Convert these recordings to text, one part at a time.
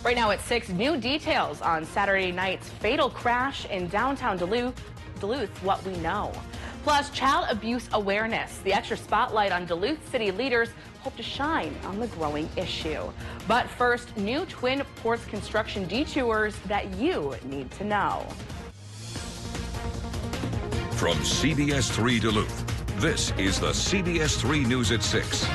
Right now at 6, new details on Saturday night's fatal crash in downtown Duluth, what we know. Plus, child abuse awareness. The extra spotlight on Duluth city leaders hope to shine on the growing issue. But first, new twin ports construction detours that you need to know. From CBS 3 Duluth, this is the CBS 3 News at 6.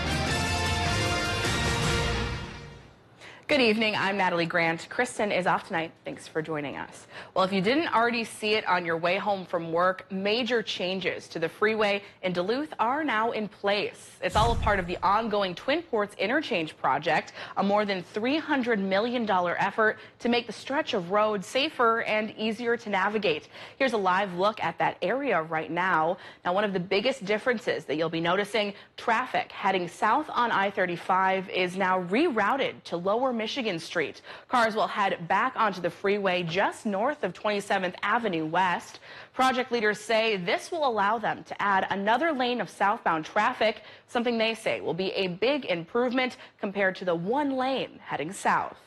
Good evening, I'm Natalie Grant. Kristen is off tonight. Thanks for joining us. Well, if you didn't already see it on your way home from work, major changes to the freeway in Duluth are now in place. It's all a part of the ongoing Twin Ports Interchange project, a more than $300 million effort to make the stretch of road safer and easier to navigate. Here's a live look at that area right now. Now, one of the biggest differences that you'll be noticing, traffic heading south on I-35 is now rerouted to Lower Michigan Street. Cars will head back onto the freeway just north of 27th Avenue West. Project leaders say this will allow them to add another lane of southbound traffic, something they say will be a big improvement compared to the one lane heading south.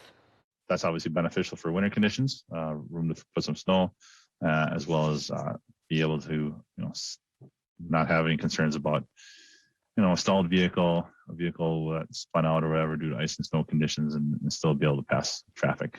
That's obviously beneficial for winter conditions, room to put some snow, as well as be able to, not have any concerns about, a stalled vehicle, a vehicle that spun out or whatever due to ice and snow conditions, and still be able to pass traffic.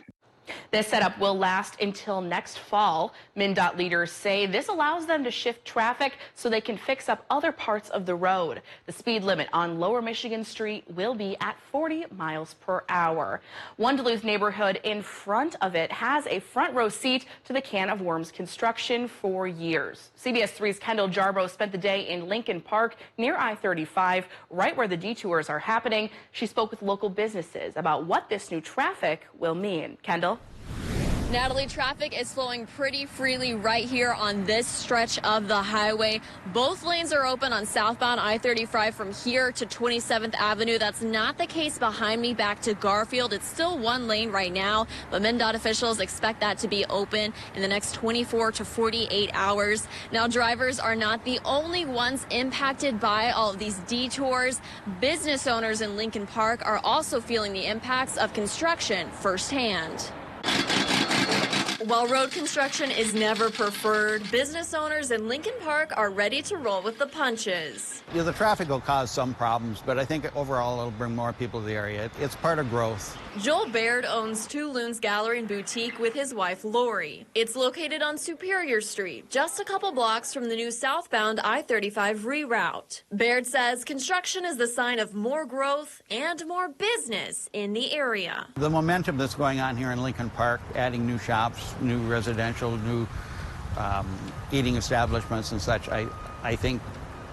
This setup will last until next fall. MnDOT leaders say this allows them to shift traffic so they can fix up other parts of the road. The speed limit on Lower Michigan Street will be at 40 miles per hour. One Duluth neighborhood in front of it has a front row seat to the can of worms construction for years. CBS 3's Kendall Jarbo spent the day in Lincoln Park near I-35, right where the detours are happening. She spoke with local businesses about what this new traffic will mean. Kendall? Natalie, traffic is flowing pretty freely right here on this stretch of the highway. Both lanes are open on southbound I-35 from here to 27th Avenue. That's not the case behind me back to Garfield. It's still one lane right now, but MnDOT officials expect that to be open in the next 24 to 48 hours. Now, drivers are not the only ones impacted by all of these detours. Business owners in Lincoln Park are also feeling the impacts of construction firsthand. While road construction is never preferred, business owners in Lincoln Park are ready to roll with the punches. The traffic will cause some problems, but I think overall it'll bring more people to the area. It's part of growth. Joel Baird owns Two Loons Gallery and Boutique with his wife Lori. It's located on Superior Street, just a couple blocks from the new southbound I-35 reroute. Baird says construction is the sign of more growth and more business in the area. The momentum that's going on here in Lincoln Park, adding new shops, new residential, new eating establishments and such, I think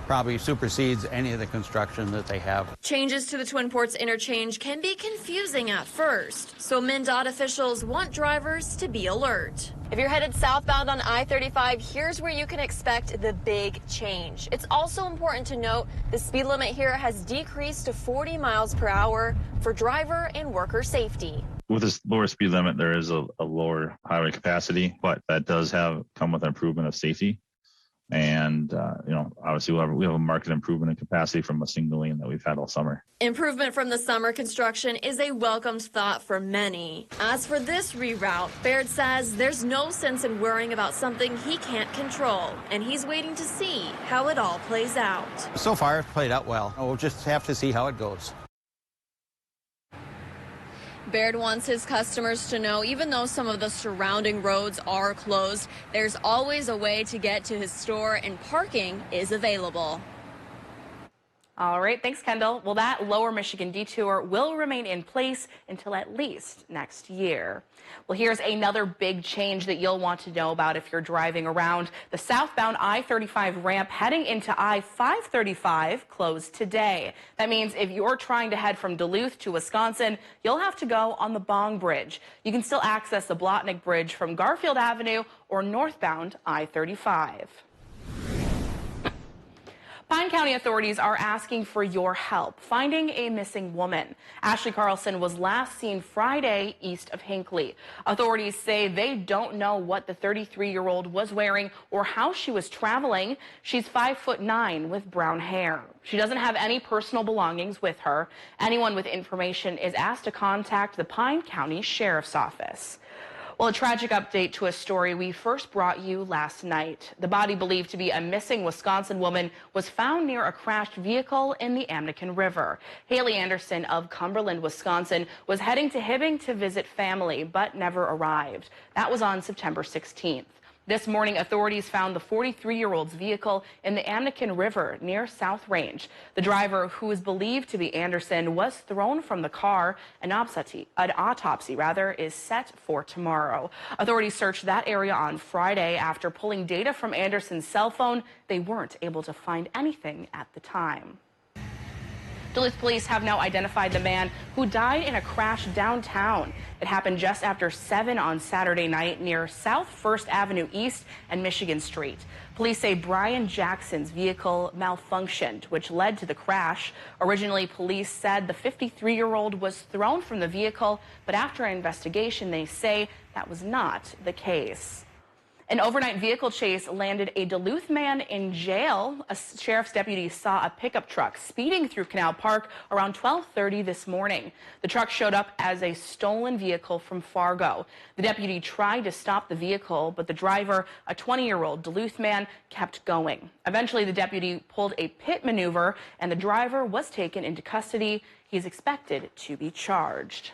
probably supersedes any of the construction that they have. Changes to the Twin Ports interchange can be confusing at first, so MnDOT officials want drivers to be alert. If you're headed southbound on I-35, here's where you can expect the big change. It's also important to note the speed limit here has decreased to 40 miles per hour for driver and worker safety. With this lower speed limit, there is a lower highway capacity, but that does come with an improvement of safety. And, obviously we have a marked improvement in capacity from a single lane that we've had all summer. Improvement from the summer construction is a welcomed thought for many. As for this reroute, Baird says there's no sense in worrying about something he can't control, and he's waiting to see how it all plays out. So far, it's played out well. We'll just have to see how it goes. Baird wants his customers to know even though some of the surrounding roads are closed, there's always a way to get to his store and parking is available. All right, thanks, Kendall. Well, that Lower Michigan detour will remain in place until at least next year. Well, here's another big change that you'll want to know about if you're driving around. The southbound I-35 ramp heading into I-535 closed today. That means if you're trying to head from Duluth to Wisconsin, you'll have to go on the Bong Bridge. You can still access the Blotnick Bridge from Garfield Avenue or northbound I-35. Pine County authorities are asking for your help finding a missing woman. Ashley Carlson was last seen Friday east of Hinckley. Authorities say they don't know what the 33-year-old was wearing or how she was traveling. She's 5'9" with brown hair. She doesn't have any personal belongings with her. Anyone with information is asked to contact the Pine County Sheriff's Office. Well, a tragic update to a story we first brought you last night. The body believed to be a missing Wisconsin woman was found near a crashed vehicle in the Amnekin River. Haley Anderson of Cumberland, Wisconsin, was heading to Hibbing to visit family, but never arrived. That was on September 16th. This morning, authorities found the 43-year-old's vehicle in the Amnekin River near South Range. The driver, who is believed to be Anderson, was thrown from the car. An autopsy is set for tomorrow. Authorities searched that area on Friday. After pulling data from Anderson's cell phone, they weren't able to find anything at the time. Duluth police have now identified the man who died in a crash downtown. It happened just after 7 on Saturday night near South 1st Avenue East and Michigan Street. Police say Brian Jackson's vehicle malfunctioned, which led to the crash. Originally, police said the 53-year-old was thrown from the vehicle, but after an investigation, they say that was not the case. An overnight vehicle chase landed a Duluth man in jail. A sheriff's deputy saw a pickup truck speeding through Canal Park around 12:30 this morning. The truck showed up as a stolen vehicle from Fargo. The deputy tried to stop the vehicle, but the driver, a 20-year-old Duluth man, kept going. Eventually, the deputy pulled a pit maneuver, and the driver was taken into custody. He's expected to be charged.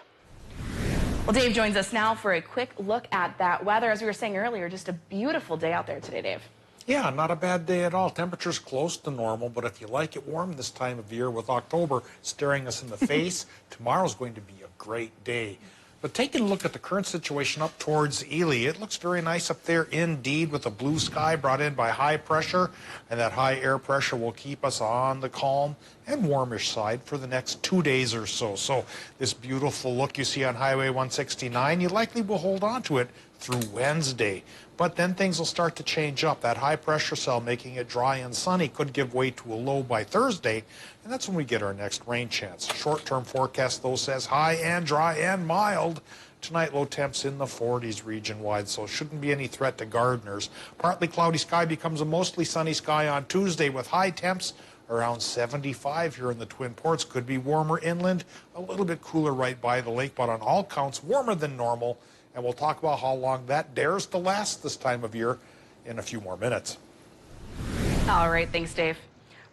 Well, Dave joins us now for a quick look at that weather. As we were saying earlier, just a beautiful day out there today, Dave. Yeah, not a bad day at all. Temperatures close to normal, but if you like it warm this time of year with October staring us in the face, tomorrow's going to be a great day. But taking a look at the current situation up towards Ely, it looks very nice up there indeed with the blue sky brought in by high pressure, and that high air pressure will keep us on the calm and warmish side for the next 2 days or so. So this beautiful look you see on Highway 169, you likely will hold on to it through Wednesday. But then things will start to change up. That high pressure cell making it dry and sunny could give way to a low by Thursday, and that's when we get our next rain chance. Short-term forecast, though, says high and dry and mild. Tonight, low temps in the 40s region-wide, so shouldn't be any threat to gardeners. Partly cloudy sky becomes a mostly sunny sky on Tuesday with high temps around 75 here in the Twin Ports. Could be warmer inland, a little bit cooler right by the lake, but on all counts, warmer than normal. And we'll talk about how long that dares to last this time of year in a few more minutes. All right, thanks, Dave.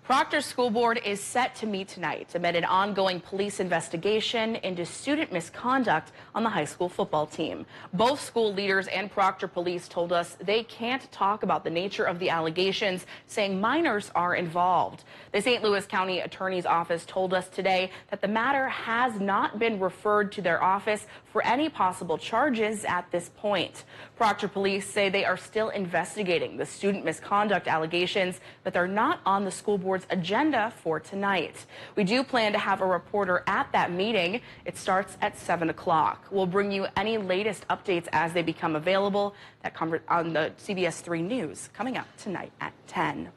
Proctor School Board is set to meet tonight amid an ongoing police investigation into student misconduct on the high school football team. Both school leaders and Proctor Police told us they can't talk about the nature of the allegations, saying minors are involved. The St. Louis County Attorney's Office told us today that the matter has not been referred to their office for any possible charges at this point. Proctor Police say they are still investigating the student misconduct allegations, but they're not on the school board's agenda for tonight. We do plan to have a reporter at that meeting. It starts at 7 o'clock. We'll bring you any latest updates as they become available. That on the CBS 3 News coming up tonight at 10.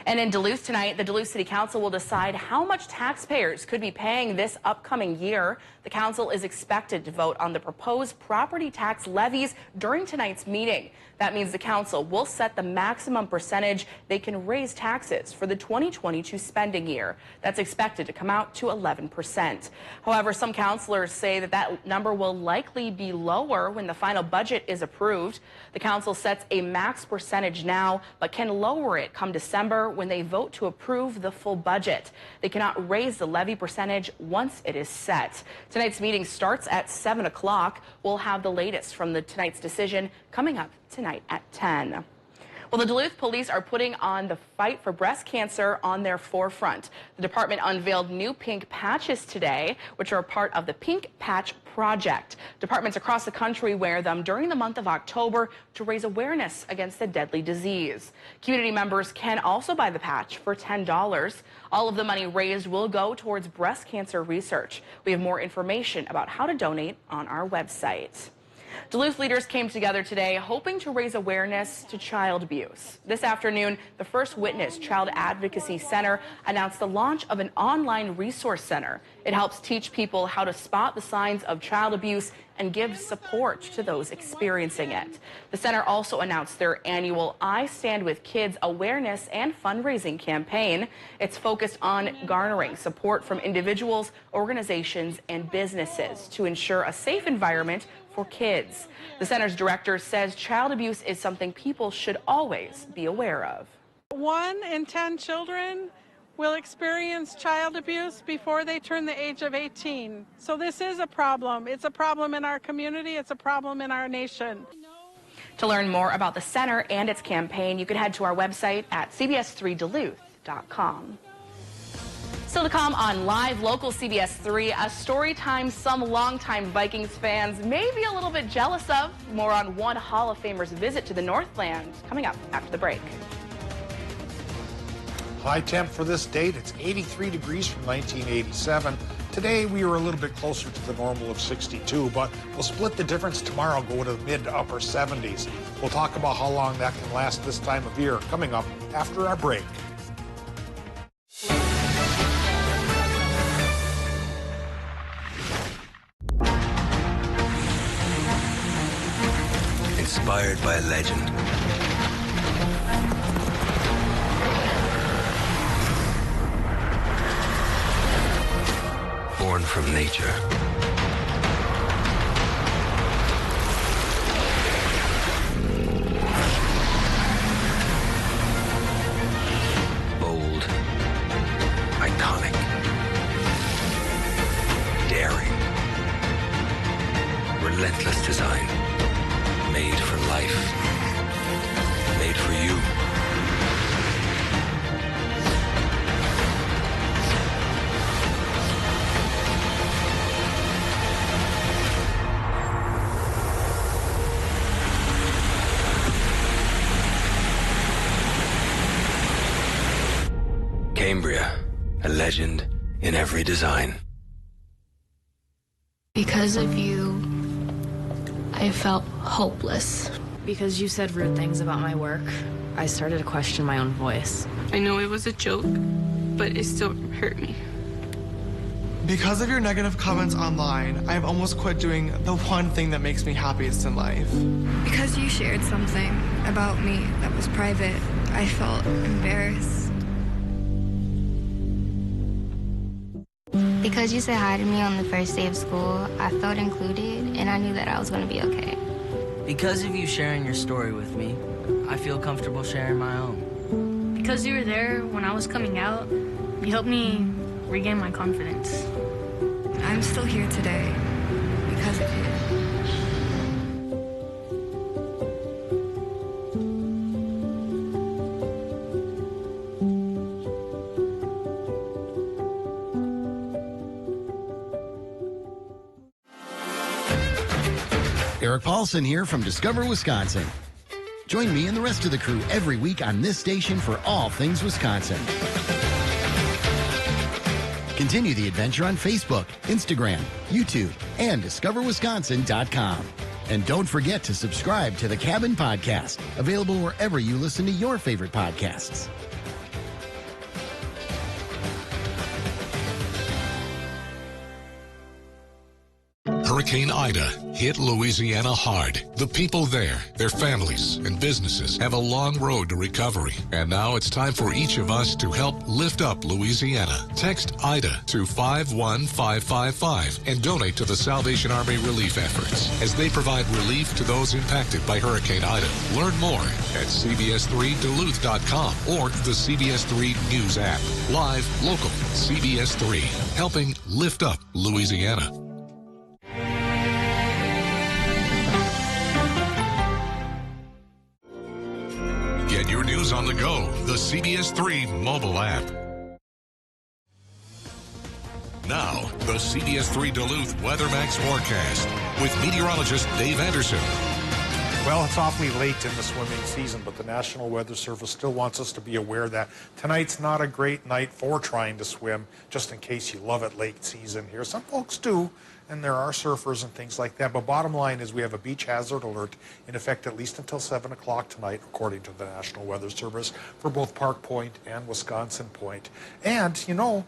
And in Duluth tonight, the Duluth City Council will decide how much taxpayers could be paying this upcoming year. The council is expected to vote on the proposed property tax levies during tonight's meeting. That means the council will set the maximum percentage they can raise taxes for the 2022 spending year. That's expected to come out to 11%. However, some councilors say that number will likely be lower when the final budget is approved. The council sets a max percentage now, but can lower it come December when they vote to approve the full budget. They cannot raise the levy percentage once it is set. Tonight's meeting starts at 7 o'clock. We'll have the latest from tonight's decision coming up tonight at 10. Well, the Duluth police are putting on the fight for breast cancer on their forefront. The department unveiled new pink patches today, which are a part of the Pink Patch Project. Departments across the country wear them during the month of October to raise awareness against the deadly disease. Community members can also buy the patch for $10. All of the money raised will go towards breast cancer research. We have more information about how to donate on our website. Duluth leaders came together today hoping to raise awareness to child abuse. This afternoon, the First Witness Child Advocacy Center announced the launch of an online resource center. It helps teach people how to spot the signs of child abuse and give support to those experiencing it. The center also announced their annual I Stand With Kids awareness and fundraising campaign. It's focused on garnering support from individuals, organizations, and businesses to ensure a safe environment for kids. The center's director says child abuse is something people should always be aware of. 1 in 10 children will experience child abuse before they turn the age of 18. So this is a problem. It's a problem in our community. It's a problem in our nation. To learn more about the center and its campaign, you can head to our website at cbs3duluth.com. Still to come on Live Local CBS 3, a story time some longtime Vikings fans may be a little bit jealous of. More on one Hall of Famer's visit to the Northland coming up after the break. High temp for this date, it's 83 degrees from 1987. Today we were a little bit closer to the normal of 62, but we'll split the difference tomorrow, go to the mid to upper 70s. We'll talk about how long that can last this time of year coming up after our break. Inspired by a legend. Born from nature. Bold. Iconic. Daring. Relentless design. Made for life. Made for you. Cambria, a legend in every design. Because of you, I felt hopeless. Because you said rude things about my work, I started to question my own voice. I know it was a joke, but it still hurt me. Because of your negative comments online, I've almost quit doing the one thing that makes me happiest in life. Because you shared something about me that was private, I felt embarrassed. Because you said hi to me on the first day of school, I felt included, and I knew that I was going to be okay. Because of you sharing your story with me, I feel comfortable sharing my own. Because you were there when I was coming out, you helped me regain my confidence. I'm still here today because of you. Eric Paulson here from Discover Wisconsin. Join me and the rest of the crew every week on this station for all things Wisconsin. Continue the adventure on Facebook, Instagram, YouTube, and discoverwisconsin.com. And don't forget to subscribe to the Cabin Podcast, available wherever you listen to your favorite podcasts. Hurricane Ida hit Louisiana hard. The people there, their families, and businesses have a long road to recovery. And now it's time for each of us to help lift up Louisiana. Text IDA to 51555 and donate to the Salvation Army relief efforts as they provide relief to those impacted by Hurricane Ida. Learn more at cbs3duluth.com or the CBS3 News app. Live, local, CBS3, helping lift up Louisiana. Get your news on the go, the CBS3 mobile app. Now, the CBS3 Duluth WeatherMax forecast with meteorologist Dave Anderson. Well, it's awfully late in the swimming season, but the National Weather Service still wants us to be aware that tonight's not a great night for trying to swim, just in case you love it late season here. Some folks do. and there are surfers and things like that. But bottom line is we have a beach hazard alert in effect at least until 7 o'clock tonight, according to the National Weather Service, for both Park Point and Wisconsin Point. And, you know,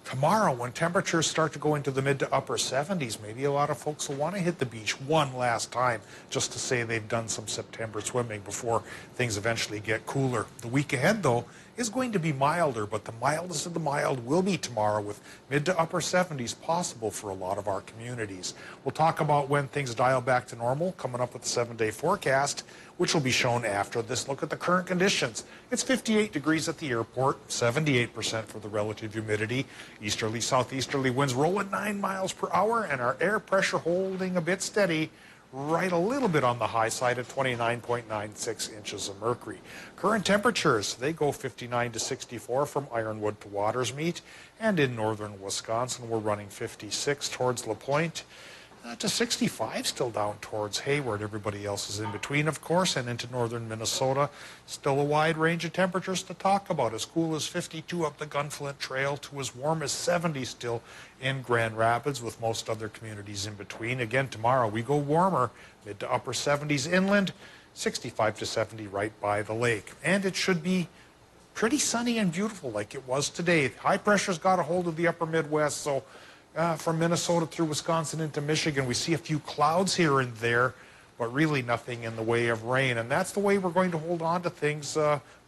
tomorrow, when temperatures start to go into the mid to upper 70s, maybe a lot of folks will want to hit the beach one last time just to say they've done some September swimming before things eventually get cooler. The week ahead, though, is going to be milder, but the mildest of the mild will be tomorrow, with mid to upper 70s possible for a lot of our communities. We'll talk about when things dial back to normal, coming up with the 7-day forecast, which will be shown after this look at the current conditions. It's 58 degrees at the airport, 78% for the relative humidity. Easterly, southeasterly winds rolling 9 miles per hour, and our air pressure holding a bit steady, right a little bit on the high side at 29.96 inches of mercury. Current temperatures, they go 59 to 64 from Ironwood to Watersmeet, and in northern Wisconsin, we're running 56 towards LaPointe, to 65 still down towards Hayward. Everybody else is in between, of course, and into northern Minnesota. Still a wide range of temperatures to talk about. As cool as 52 up the Gunflint Trail to as warm as 70 still in Grand Rapids, with most other communities in between. Again, tomorrow we go warmer, mid to upper 70s inland, 65 to 70 right by the lake. And it should be pretty sunny and beautiful like it was today. High pressure's got a hold of the upper Midwest, so from Minnesota through Wisconsin into Michigan, we see a few clouds here and there, but really nothing in the way of rain. And that's the way we're going to hold on to things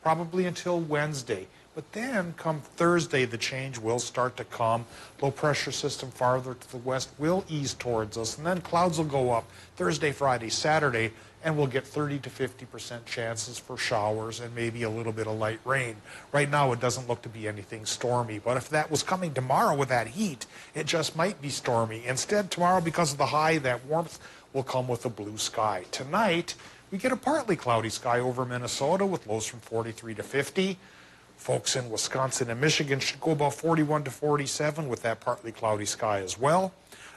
probably until Wednesday. But then come Thursday, the change will start to come. Low pressure system farther to the west will ease towards us, and then clouds will go up Thursday, Friday, Saturday, and we'll get 30 to 50% chances for showers and maybe a little bit of light rain. Right now, it doesn't look to be anything stormy, but if that was coming tomorrow with that heat, it just might be stormy. Instead, tomorrow, because of the high, that warmth will come with a blue sky. Tonight, we get a partly cloudy sky over Minnesota with lows from 43 to 50. Folks in Wisconsin and Michigan should go about 41 to 47 with that partly cloudy sky as well.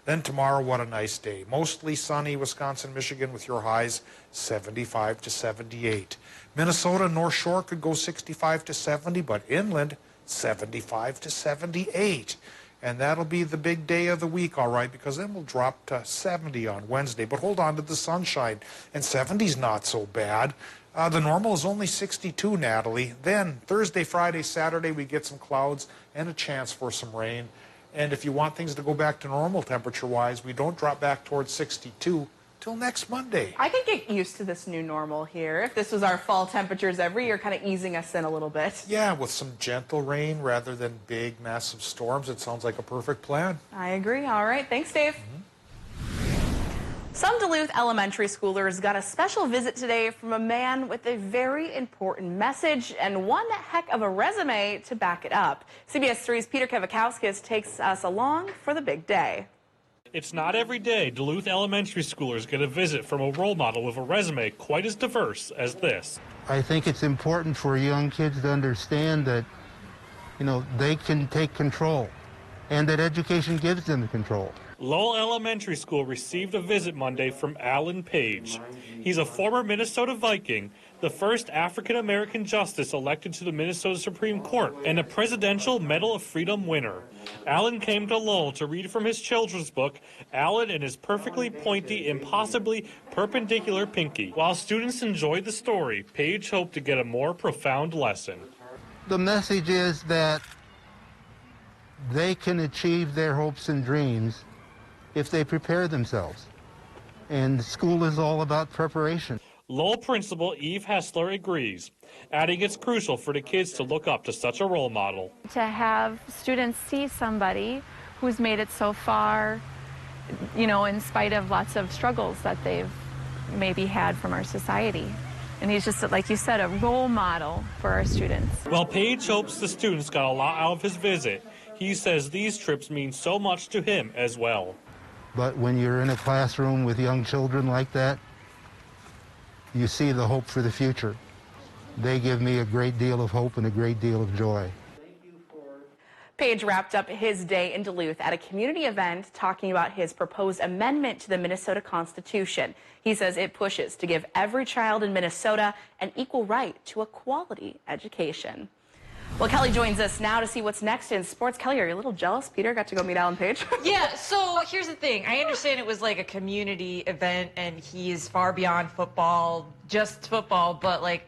Then tomorrow, what a nice day. Mostly sunny, Wisconsin, Michigan, with your highs 75 to 78. Minnesota, North Shore could go 65 to 70, but inland 75 to 78. And that'll be the big day of the week, all right, because then we'll drop to 70 on Wednesday. But hold on to the sunshine, and 70's not so bad. The normal is only 62, Natalie. Then Thursday, Friday, Saturday, we get some clouds and a chance for some rain. And if you want things to go back to normal temperature-wise, we don't drop back towards 62 till next Monday. I could get used to this new normal here. If this was our fall temperatures every year, kind of easing us in a little bit. Yeah, with some gentle rain rather than big, massive storms, it sounds like a perfect plan. I agree. All right. Thanks, Dave. Some Duluth elementary schoolers got a special visit today from a man with a very important message and one heck of a resume to back it up. CBS 3's Peter Kevakowskis takes us along for the big day. It's not every day Duluth elementary schoolers get a visit from a role model with a resume quite as diverse as this. I think it's important for young kids to understand that, you know, they can take control and that education gives them the control. Lowell Elementary School received a visit Monday from Alan Page. He's a former Minnesota Viking, the first African-American justice elected to the Minnesota Supreme Court, and a Presidential Medal of Freedom winner. Alan came to Lowell to read from his children's book, Alan and His Perfectly Pointy, Impossibly Perpendicular Pinky. While students enjoyed the story, Page hoped to get a more profound lesson. The message is that they can achieve their hopes and dreams if they prepare themselves. And school is all about preparation. Lowell principal Eve Hessler agrees, adding it's crucial for the kids to look up to such a role model. To have students see somebody who's made it so far, you know, in spite of lots of struggles that they've maybe had from our society. And he's just, like you said, a role model for our students. While Page hopes the students got a lot out of his visit, he says these trips mean so much to him as well. But when you're in a classroom with young children like that, you see the hope for the future. They give me a great deal of hope and a great deal of joy. Page wrapped up his day in Duluth at a community event talking about his proposed amendment to the Minnesota Constitution. He says it pushes to give every child in Minnesota an equal right to a quality education. Well, Kelly joins us now to see what's next in sports. Kelly, are you a little jealous Peter got to go meet Alan Page? Yeah, so here's the thing. I understand it was like a community event and he is far beyond football, just football, but like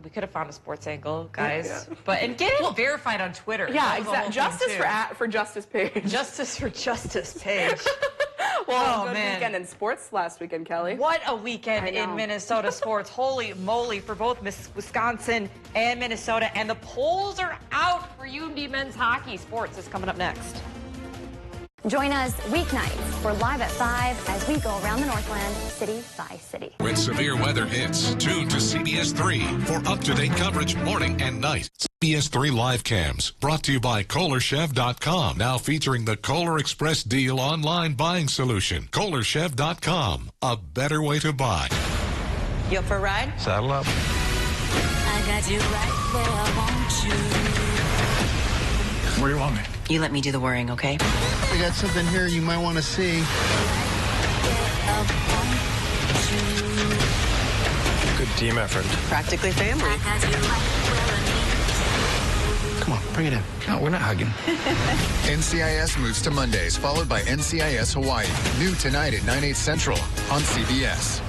we could have found a sports angle, guys. Yeah. And get it verified on Twitter. Yeah, exactly. Justice for Justice Page. Justice for Justice Page. Well, good weekend in sports last weekend, Kelly. What a weekend in Minnesota sports. Holy moly for both Wisconsin and Minnesota. And the polls are out for UMD men's hockey. Sports is coming up next. Join us weeknights. We're live at 5 as we go around the Northland city by city. When severe weather hits, tune to CBS 3 for up-to-date coverage morning and night. CBS 3 live cams brought to you by KohlerChef.com. Now featuring the Kohler Express Deal online buying solution. KohlerChef.com. A better way to buy. You up for a ride? Saddle up. I got you right where I want you. Where do you want me? You let me do the worrying, okay? I got something here you might want to see. Good team effort. Practically family. Come on, bring it in. No, we're not hugging. NCIS moves to Mondays, followed by NCIS Hawaii. New tonight at 9/8 Central on CBS.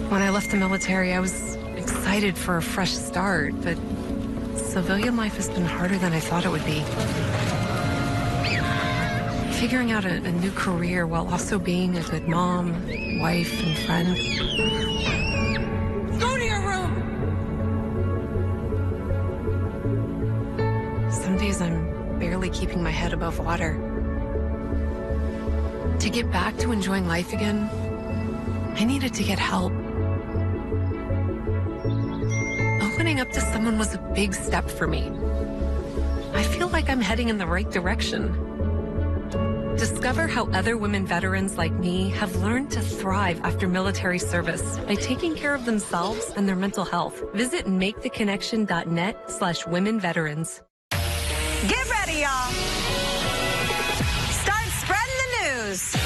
When I left the military, I was excited for a fresh start, but civilian life has been harder than I thought it would be. Figuring out a new career while also being a good mom, wife, and friend. Go to your room. Some days I'm barely keeping my head above water. To get back to enjoying life again, I needed to get help. Opening up to someone was a big step for me. I feel like I'm heading in the right direction. Discover how other women veterans like me have learned to thrive after military service by taking care of themselves and their mental health. Visit maketheconnection.net/womenveterans. Get ready, y'all. Start spreading the news.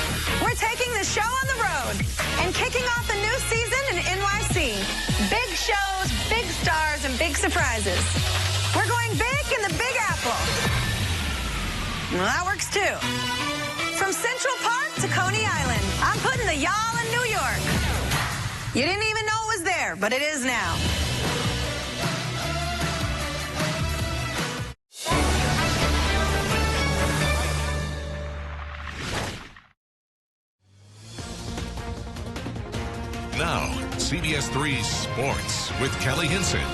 We're taking the show on the road and kicking off a new season in NYC. Big shows, big stars, and big surprises. We're going big in the Big Apple. Well, that works too. From Central Park to Coney Island, I'm putting the y'all in New York. You didn't even know it was there, but it is now. Now, CBS 3 Sports with Kelly Hinson.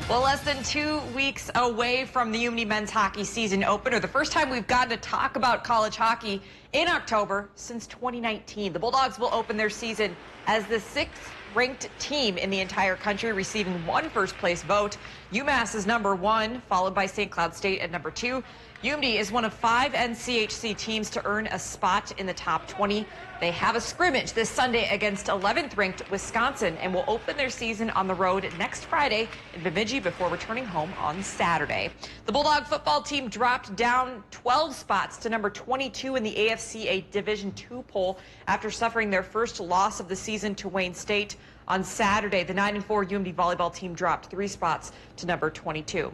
Well, less than 2 weeks away from the UMD men's hockey season opener, the first time we've gotten to talk about college hockey in October since 2019. The Bulldogs will open their season as the 6th-ranked team in the entire country, receiving 1 first-place vote. UMass is number 1, followed by St. Cloud State at number 2. UMD is one of 5 NCHC teams to earn a spot in the top 20. They have a scrimmage this Sunday against 11th-ranked Wisconsin and will open their season on the road next Friday in Bemidji before returning home on Saturday. The Bulldog football team dropped down 12 spots to number 22 in the AFCA Division II poll after suffering their first loss of the season to Wayne State on Saturday. The 9-4 UMD volleyball team dropped 3 spots to number 22.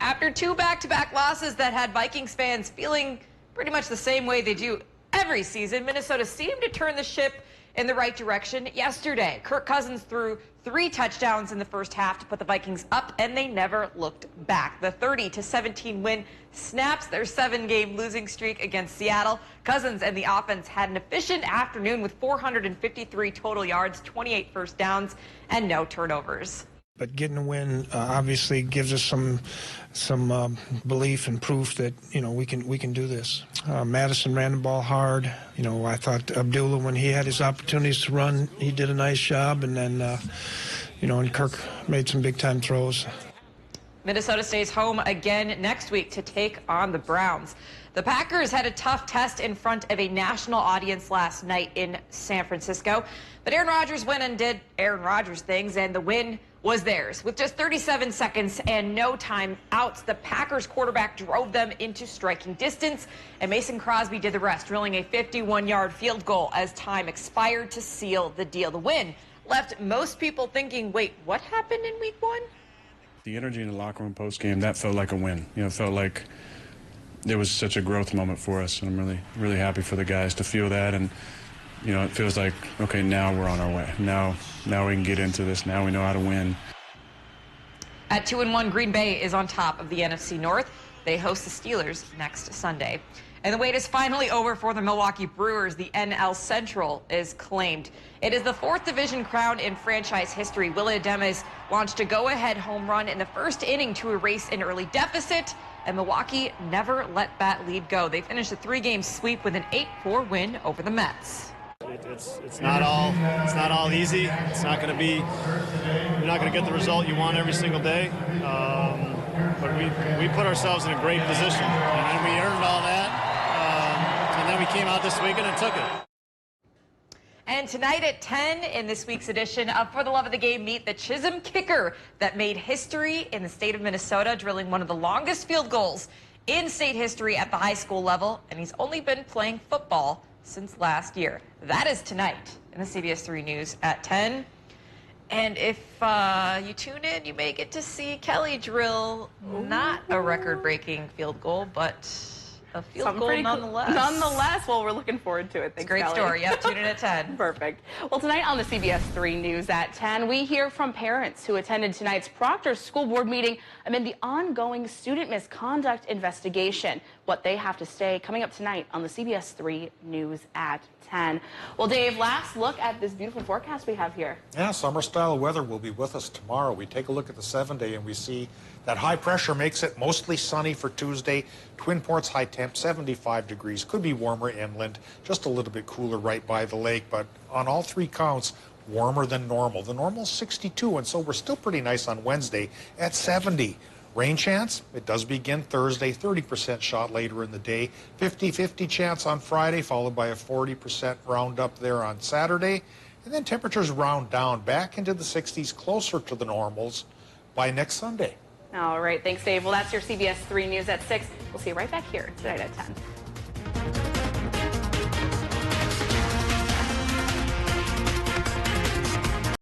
After 2 back-to-back losses that had Vikings fans feeling pretty much the same way they do every season, Minnesota seemed to turn the ship in the right direction yesterday. Kirk Cousins threw 3 touchdowns in the first half to put the Vikings up, and they never looked back. The 30-17 win snaps their 7-game losing streak against Seattle. Cousins and the offense had an efficient afternoon with 453 total yards, 28 first downs, and no turnovers. But getting a win obviously gives us some belief and proof that we can do this. Madison ran the ball hard. I thought Abdullah, when he had his opportunities to run, he did a nice job, and then and Kirk made some big time throws. Minnesota stays home again next week to take on the Browns. The Packers had a tough test in front of a national audience last night in San Francisco, but Aaron Rodgers went and did Aaron Rodgers things, and the win was theirs. With just 37 seconds and no timeouts, the Packers quarterback drove them into striking distance, and Mason Crosby did the rest, drilling a 51-yard field goal as time expired to seal the deal. The win left most people thinking, wait, what happened in week 1? The energy in the locker room post-game, that felt like a win. It felt like it was such a growth moment for us, and I'm really, really happy for the guys to feel that. And it feels like, okay, now we're on our way. Now we can get into this. Now we know how to win. At 2-1, Green Bay is on top of the NFC North. They host the Steelers next Sunday. And the wait is finally over for the Milwaukee Brewers. The NL Central is claimed. It is the 4th division crown in franchise history. Willie Adames launched a go-ahead home run in the first inning to erase an early deficit, and Milwaukee never let that lead go. They finished a 3-game sweep with an 8-4 win over the Mets. It's not all easy. It's not going to be. You're not going to get the result you want every single day. But we put ourselves in a great position, and then we earned all that. And then we came out this weekend and took it. And tonight at 10 in this week's edition of For the Love of the Game, meet the Chisholm kicker that made history in the state of Minnesota, drilling one of the longest field goals in state history at the high school level, and he's only been playing football since last year. That is tonight in the CBS 3 News at 10. And if you tune in, you may get to see Kelly drill not a record-breaking field goal, but a field goal nonetheless. Nonetheless, well, we're looking forward to it. Thanks, Great Kelly. story. Yep, tune in at 10. Perfect. Well, tonight on the CBS 3 News at 10, we hear from parents who attended tonight's Proctor School Board meeting amid the ongoing student misconduct investigation. What they have to say coming up tonight on the CBS 3 News at 10. Well, Dave, last look at this beautiful forecast we have here. Yeah, summer-style weather will be with us tomorrow. We take a look at the 7-day and we see that high pressure makes it mostly sunny for Tuesday. Twin Ports high temp, 75 degrees. Could be warmer inland, just a little bit cooler right by the lake, but on all 3 counts, warmer than normal. The normal's 62, and so we're still pretty nice on Wednesday at 70. Rain chance, it does begin Thursday, 30% shot later in the day. 50-50 chance on Friday, followed by a 40% round up there on Saturday. And then temperatures round down back into the 60s, closer to the normals by next Sunday. All right, thanks, Dave. Well, that's your CBS 3 News at 6. We'll see you right back here tonight at 10.